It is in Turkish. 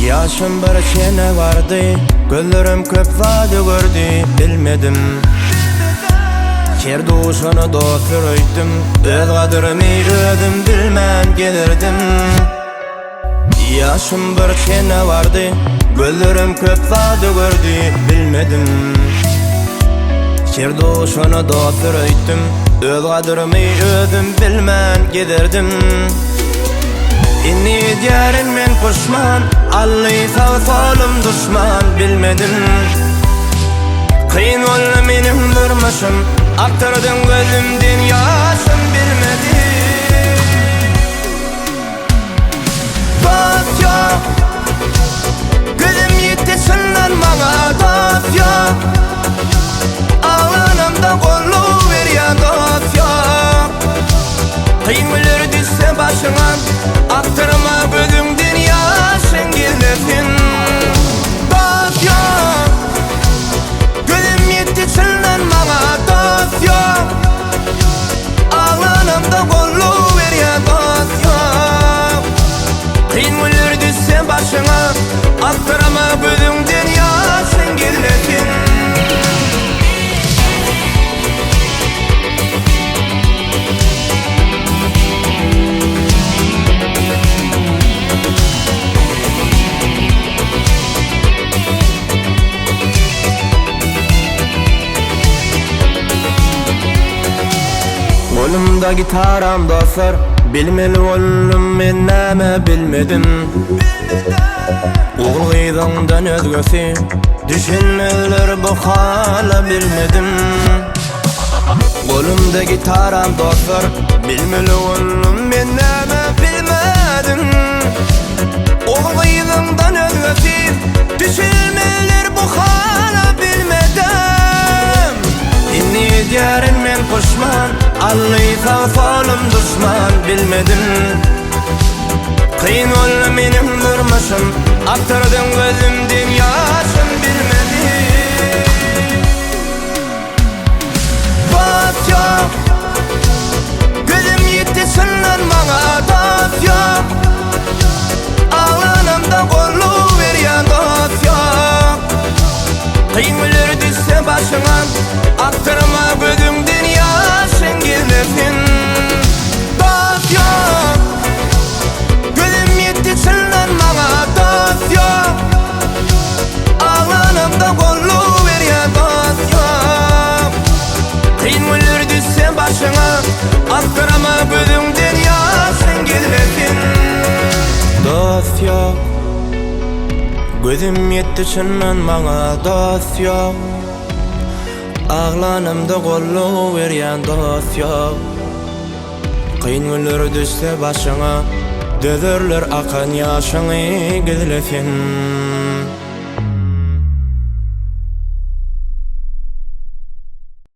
Yaşım bir sene vardı, gözlerim köp vade gördü, bilmedim. Kerduşunu dolduruydım, öz kadrimi ödüm bilmen gelirdim. Yaşım bir sene vardı, gözlerim köp vade gördü, bilmedim. Kerduşunu dolduruydım, öz kadrimi ödüm bilmen gelirdim. İnni diyarın men pişman, Allah'ı sağ solum düşman, bilmedim. Kıyın oldu benim durmuşum, aktırdın gözümden yaşım, bilmedim. Dost yok, gözüm yetti senden bana, dost yok. Ağlanamda kollu ver ya, dost yok. Kıyımlar düşse başına, aktırma gözümden yaşın gelmesin. Dost yok, gözüm yetti senden bana, dost yok. Ağlanamda kollu ver ya, dost yok. Kıyımlar düşse başına, aktırma gözümden yaşın gelmesin. Kolumda gitaram dostlar, bilmeli oldum men näme bilmedim. Oğluydandan özgösi, düşünmeler bu hala bilmedim. Kolumda gitaram dostlar, bilmeli oldum men näme bilmedim. Oğluydandan özgösi, düşünmeler bu hala bilmedim. İnni diyarın men pişman, Allah'ı sağ solum düşman, bilmedim. Kıyın oldu benim durmuşum, aktırdın gözümden yaşım, bilmedim. Dost yok, gözüm yetti senden bana, dost yok. Ağlanamda kollu ver ya, dost yok. Kıyımlar düşse başına, aktırma gözümden yaşın gelmesin. Dost yok, gözüm yetti senden bana, dost yok. Ağlanamda kollu ver ya, dost yok. Kıyımlar düşse başına, aktırma gözümden yaşın gelmesin. Dost yok, gözüm yetti senden bana, dost yok. Ağlanımda kollu veryen dost yok. Kıyınlar düşse başına, dödürler akan yaşını gizlesin.